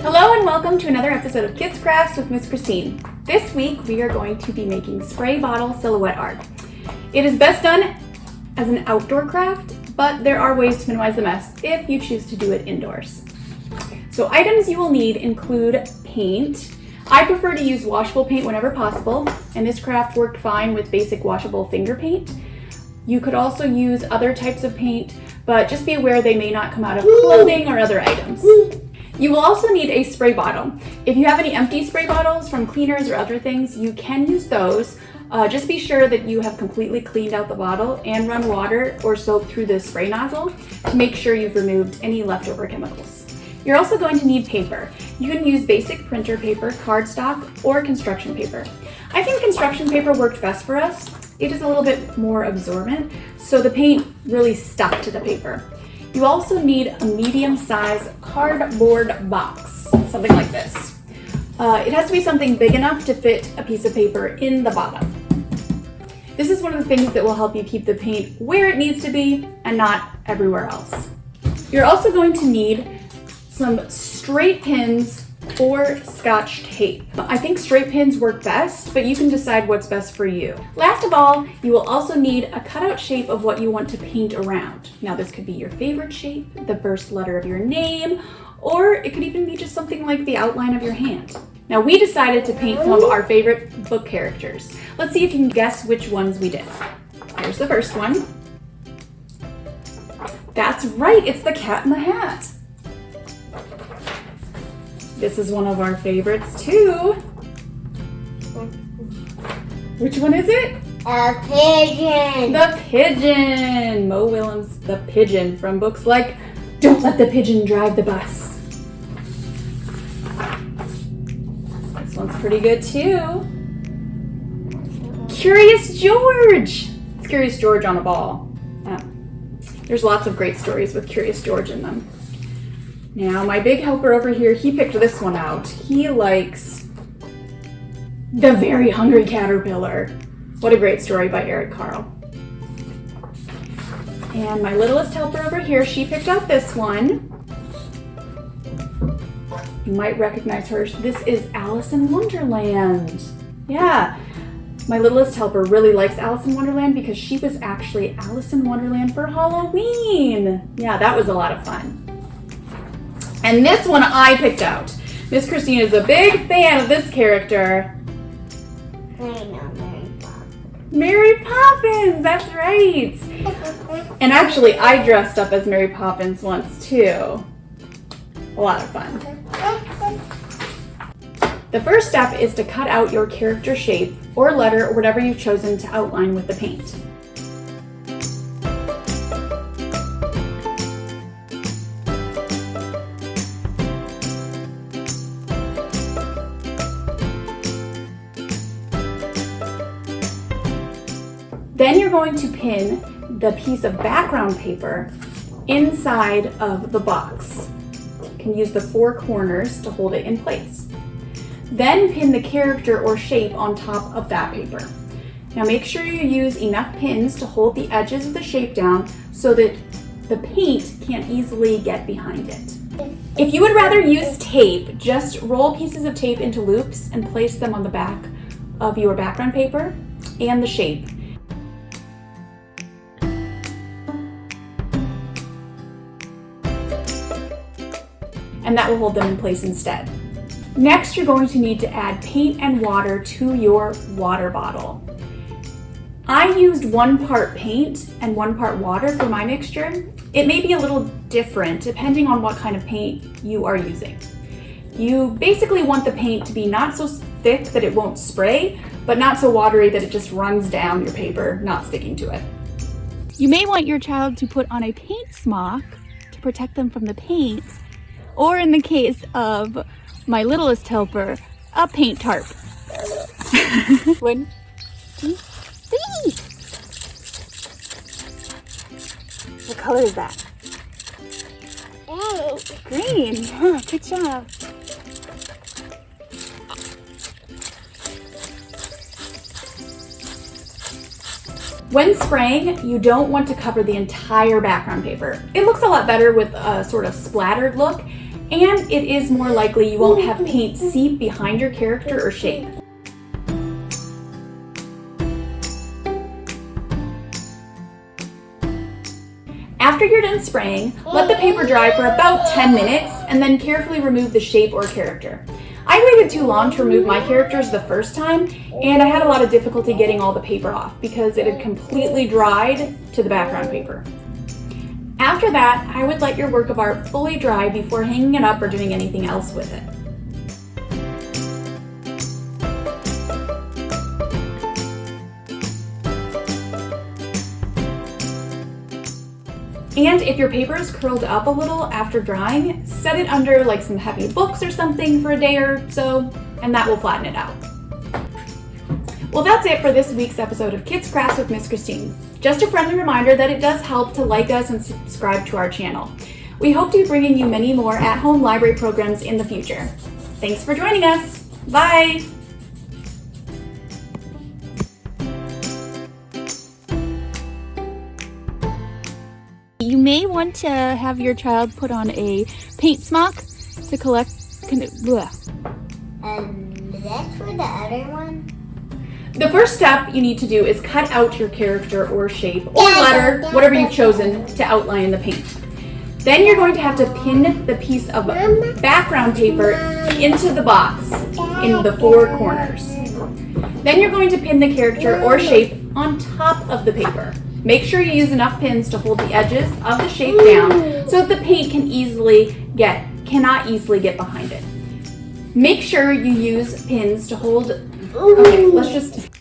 Hello and welcome to another episode of Kids Crafts with Miss Christine. This week we are going to be making spray bottle silhouette art. It is best done as an outdoor craft, but there are ways to minimize the mess if you choose to do it indoors. So items you will need include paint. I prefer to use washable paint whenever possible, and this craft worked fine with basic washable finger paint. You could also use other types of paint, but just be aware they may not come out of clothing or other items. You will also need a spray bottle. If you have any empty spray bottles from cleaners or other things, you can use those. Just be sure that you have completely cleaned out the bottle and run water or soap through the spray nozzle to make sure you've removed any leftover chemicals. You're also going to need paper. You can use basic printer paper, cardstock, or construction paper. I think construction paper worked best for us. It is a little bit more absorbent, so the paint really stuck to the paper. You also need a medium-sized cardboard box, something like this. It has to be something big enough to fit a piece of paper in the bottom. This is one of the things that will help you keep the paint where it needs to be and not everywhere else. You're also going to need some straight pins or Scotch tape. I think straight pins work best, but you can decide what's best for you. Last of all, you will also need a cutout shape of what you want to paint around. Now this could be your favorite shape, the first letter of your name, or it could even be just something like the outline of your hand. Now we decided to paint some of our favorite book characters. Let's see if you can guess which ones we did. Here's the first one. That's right, it's the Cat in the Hat. This is one of our favorites too. Which one is it? A pigeon. The pigeon. Mo Willems' The Pigeon from books like Don't Let the Pigeon Drive the Bus. This one's pretty good too. Curious George. It's Curious George on a ball. Yeah. There's lots of great stories with Curious George in them. Now, my big helper over here, he picked this one out. He likes The Very Hungry Caterpillar. What a great story by Eric Carle. And my littlest helper over here, she picked out this one. You might recognize her. This is Alice in Wonderland. Yeah, my littlest helper really likes Alice in Wonderland because she was actually Alice in Wonderland for Halloween. Yeah, that was a lot of fun. And this one I picked out. Miss Christine is a big fan of this character. I know Mary Poppins. Mary Poppins, that's right. And actually, I dressed up as Mary Poppins once too. A lot of fun. The first step is to cut out your character shape or letter or whatever you've chosen to outline with the paint. Then you're going to pin the piece of background paper inside of the box. You can use the four corners to hold it in place. Then pin the character or shape on top of that paper. Now make sure you use enough pins to hold the edges of the shape down so that the paint can't easily get behind it. If you would rather use tape, just roll pieces of tape into loops and place them on the back of your background paper and the shape. And that will hold them in place instead. Next, you're going to need to add paint and water to your water bottle. I used 1 part paint and 1 part water for my mixture. It may be a little different depending on what kind of paint you are using. You basically want the paint to be not so thick that it won't spray, but not so watery that it just runs down your paper, not sticking to it. You may want your child to put on a paint smock to protect them from the paint, or in the case of my littlest helper, a paint tarp. 1, 2, 3. What color is that? Oh. Green. Huh, good job. When spraying, you don't want to cover the entire background paper. It looks a lot better with a sort of splattered look, and it is more likely you won't have paint seep behind your character or shape. After you're done spraying, let the paper dry for about 10 minutes and then carefully remove the shape or character. I waited too long to remove my characters the first time, and I had a lot of difficulty getting all the paper off because it had completely dried to the background paper. After that, I would let your work of art fully dry before hanging it up or doing anything else with it. And if your paper is curled up a little after drying, set it under like some heavy books or something for a day or so, and that will flatten it out. Well, that's it for this week's episode of Kids Crafts with Miss Christine. Just a friendly reminder that it does help to like us and subscribe to our channel. We hope to be bringing you many more at-home library programs in the future. Thanks for joining us. Bye! You may want to have your child put on a paint smock to collect. And that's for the other one? The first step you need to do is cut out your character or shape or letter, whatever you've chosen, to outline in the paint. Then you're going to have to pin the piece of background paper into the box in the four corners. Then you're going to pin the character or shape on top of the paper. Make sure you use enough pins to hold the edges of the shape down so that the paint cannot easily get behind it. Make sure you use pins to hold. Okay, let's just